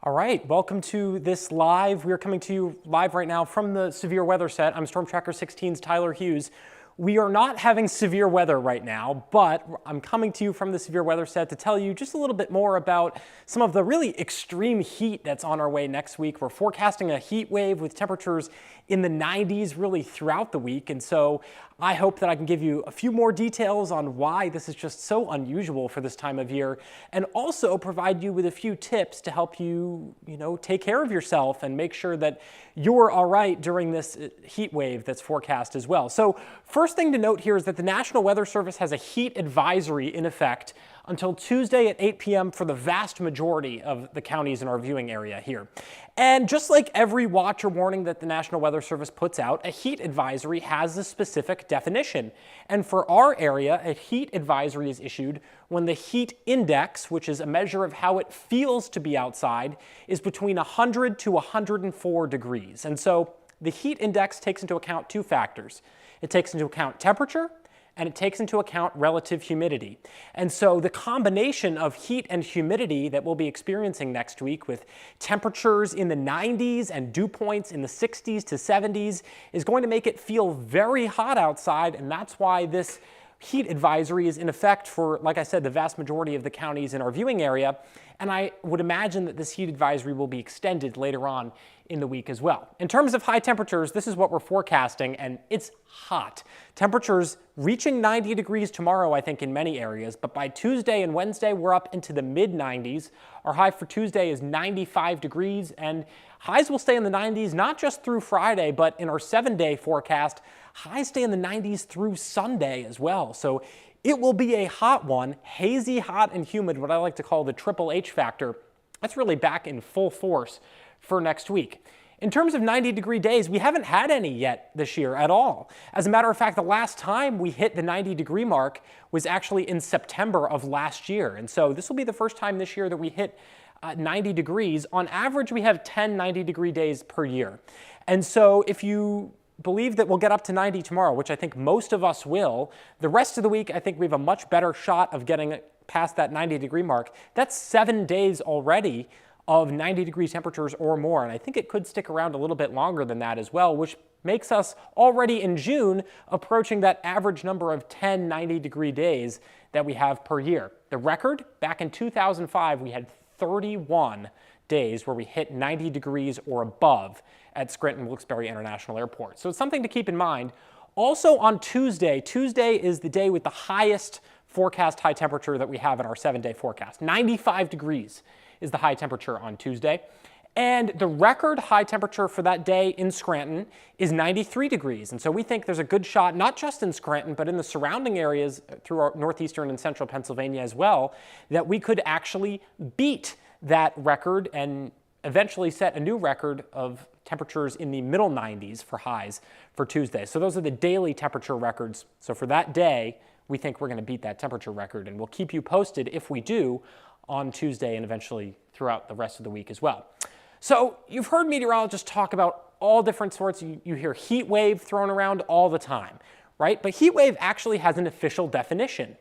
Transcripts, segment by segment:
All right, welcome to this live. We're coming to you live right now from the severe weather set. I'm Stormtracker 16's Tyler Hughes. We are not having severe weather right now, but I'm coming to you from the severe weather set to tell you just a little bit more about some of the really extreme heat that's on our way next week. We're forecasting a heat wave with temperatures in the 90s really throughout the week, and so I hope that I can give you a few more details on why this is just so unusual for this time of year, and also provide you with a few tips to help you, take care of yourself and make sure that you're all right during this heat wave that's forecast as well. So first thing to note here is that the National Weather Service has a heat advisory in effect until Tuesday at 8 p.m. for the vast majority of the counties in our viewing area here. And just like every watch or warning that the National Weather Service puts out, a heat advisory has a specific definition. And for our area, a heat advisory is issued when the heat index, which is a measure of how it feels to be outside, is between 100 to 104 degrees. And so the heat index takes into account two factors. It takes into account temperature, and it takes into account relative humidity. And so the combination of heat and humidity that we'll be experiencing next week, with temperatures in the 90s and dew points in the 60s to 70s, is going to make it feel very hot outside, and that's why this heat advisory is in effect for, like I said, the vast majority of the counties in our viewing area. And I would imagine that this heat advisory will be extended later on in the week as well. In terms of high temperatures, this is what we're forecasting, and it's hot. Temperatures reaching 90 degrees tomorrow, I think, in many areas, but by Tuesday and Wednesday, we're up into the mid-90s. Our high for Tuesday is 95 degrees, and highs will stay in the 90s, not just through Friday, but in our 7-day forecast, highs stay in the 90s through Sunday as well. So it will be a hot one, hazy, hot, and humid, what I like to call the triple H factor. That's really back in full force for next week. In terms of 90-degree days, we haven't had any yet this year at all. As a matter of fact, the last time we hit the 90-degree mark was actually in September of last year. And so this will be the first time this year that we hit 90 degrees. On average, we have 10 90-degree days per year. And so if you believe that we'll get up to 90 tomorrow, which I think most of us will, the rest of the week, I think we have a much better shot of getting past that 90-degree mark. That's 7 days already of 90-degree temperatures or more, and I think it could stick around a little bit longer than that as well, which makes us already in June approaching that average number of 10 90-degree days that we have per year. The record, back in 2005, we had 31 days where we hit 90 degrees or above at Scranton Wilkes-Barre International Airport. So it's something to keep in mind. Also on Tuesday is the day with the highest forecast high temperature that we have in our 7-day forecast. 95 degrees is the high temperature on Tuesday. And the record high temperature for that day in Scranton is 93 degrees. And so we think there's a good shot, not just in Scranton, but in the surrounding areas through our northeastern and central Pennsylvania as well, that we could actually beat that record and eventually set a new record of temperatures in the middle 90s for highs for Tuesday. So those are the daily temperature records. So for that day, we think we're going to beat that temperature record, and we'll keep you posted if we do on Tuesday and eventually throughout the rest of the week as well. So you've heard meteorologists talk about all different sorts. You hear heat wave thrown around all the time, right? But heat wave actually has an official definition.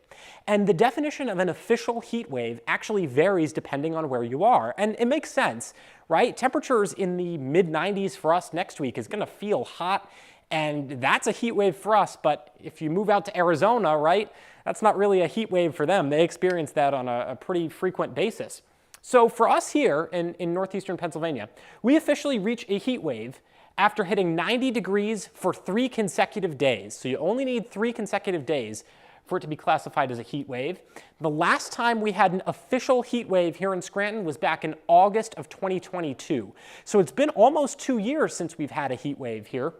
And the definition of an official heat wave actually varies depending on where you are. And it makes sense, right? Temperatures in the mid-90s for us next week is going to feel hot, and that's a heat wave for us. But if you move out to Arizona, right, that's not really a heat wave for them. They experience that on a pretty frequent basis. So for us here in northeastern Pennsylvania, we officially reach a heat wave after hitting 90 degrees for 3 consecutive days. So you only need 3 consecutive days for it to be classified as a heat wave. The last time we had an official heat wave here in Scranton was back in August of 2022. So it's been almost 2 years since we've had a heat wave here.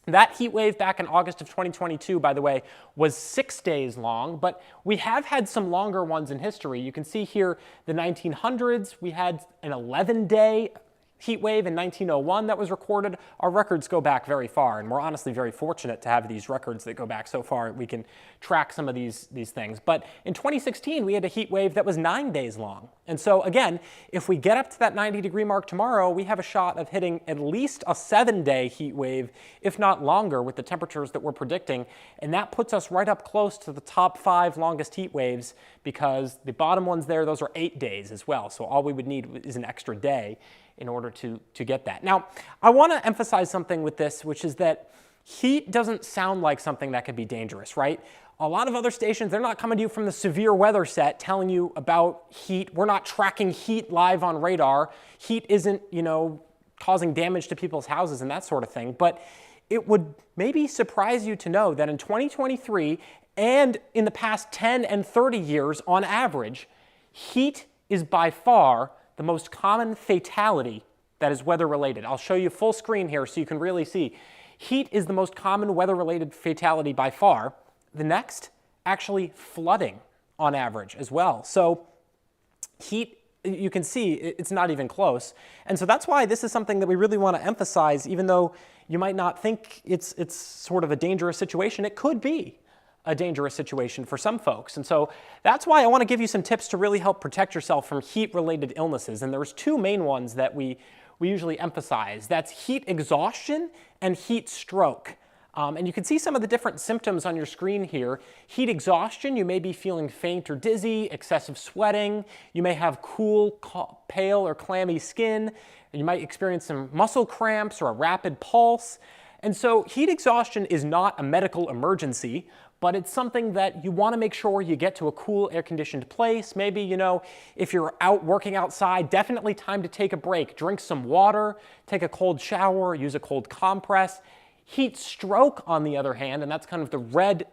That heat wave back in August of 2022, by the way, was 6 days long, but we have had some longer ones in history. You can see here the 1900s, we had an 11-day heat wave in 1901 that was recorded. Our records go back very far, and we're honestly very fortunate to have these records that go back so far. We can track some of these things. But in 2016, we had a heat wave that was 9 days long. And so again, if we get up to that 90-degree mark tomorrow, we have a shot of hitting at least a 7-day heat wave, if not longer, with the temperatures that we're predicting. And that puts us right up close to the top 5 longest heat waves, because the bottom ones there, those are 8 days as well. So all we would need is an extra day in order to get that. Now, I want to emphasize something with this, which is that heat doesn't sound like something that could be dangerous, right? A lot of other stations, they're not coming to you from the severe weather set telling you about heat. We're not tracking heat live on radar. Heat isn't, causing damage to people's houses and that sort of thing. But it would maybe surprise you to know that in 2023 and in the past 10 and 30 years on average, heat is by far the most common fatality that is weather-related. I'll show you full screen here so you can really see. Heat is the most common weather-related fatality by far. The next, actually flooding on average as well. So heat, you can see it's not even close. And so that's why this is something that we really want to emphasize, even though you might not think it's sort of a dangerous situation. It could be a dangerous situation for some folks. And so that's why I want to give you some tips to really help protect yourself from heat-related illnesses. And there's 2 main ones that we usually emphasize. That's heat exhaustion and heat stroke. And you can see some of the different symptoms on your screen here. Heat exhaustion, you may be feeling faint or dizzy, excessive sweating. You may have cool, pale, or clammy skin. And you might experience some muscle cramps or a rapid pulse. And so heat exhaustion is not a medical emergency, but it's something that you want to make sure you get to a cool, air-conditioned place. Maybe, if you're out working outside, definitely time to take a break. Drink some water, take a cold shower, use a cold compress. Heat stroke, on the other hand, and that's kind of the red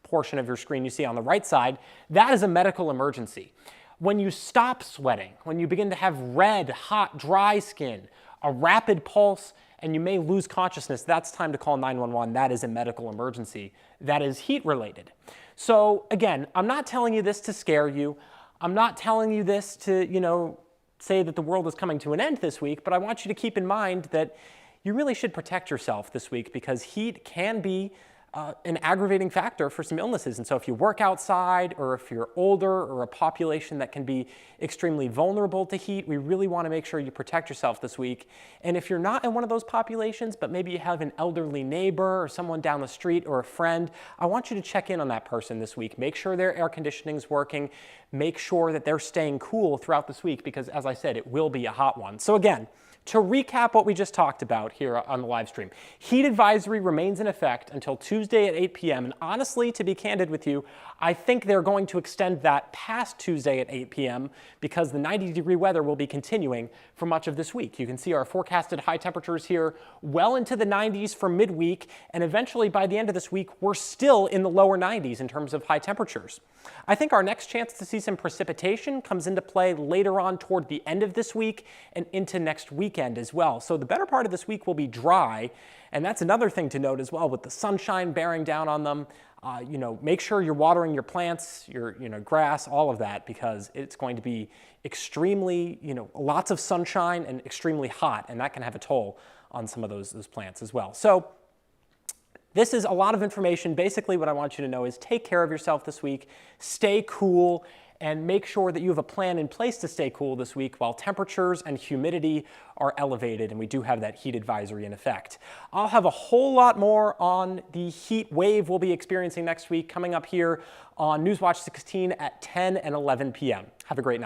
portion of your screen you see on the right side, that is a medical emergency. When you stop sweating, when you begin to have red, hot, dry skin, a rapid pulse, and you may lose consciousness, that's time to call 911. That is a medical emergency. That is heat related. So again, I'm not telling you this to scare you. I'm not telling you this to, say that the world is coming to an end this week, but I want you to keep in mind that you really should protect yourself this week, because heat can be an aggravating factor for some illnesses. And so if you work outside, or if you're older, or a population that can be extremely vulnerable to heat, we really want to make sure you protect yourself this week. And if you're not in one of those populations, but maybe you have an elderly neighbor or someone down the street or a friend, I want you to check in on that person this week. Make sure their air conditioning is working. Make sure that they're staying cool throughout this week, because as I said, it will be a hot one. So again, to recap what we just talked about here on the live stream, heat advisory remains in effect until Tuesday at 8 p.m. And honestly, to be candid with you, I think they're going to extend that past Tuesday at 8 p.m. because the 90-degree weather will be continuing for much of this week. You can see our forecasted high temperatures here well into the 90s for midweek, and eventually by the end of this week, we're still in the lower 90s in terms of high temperatures. I think our next chance to see some precipitation comes into play later on toward the end of this week and into next weekend as well. So the better part of this week will be dry, and that's another thing to note as well, with the sunshine bearing down on them. Make sure you're watering your plants, your grass, all of that, because it's going to be extremely, lots of sunshine and extremely hot, and that can have a toll on some of those plants as well. So this is a lot of information. Basically, what I want you to know is take care of yourself this week, stay cool, and make sure that you have a plan in place to stay cool this week while temperatures and humidity are elevated, and we do have that heat advisory in effect. I'll have a whole lot more on the heat wave we'll be experiencing next week coming up here on Newswatch 16 at 10 and 11 p.m. Have a great night.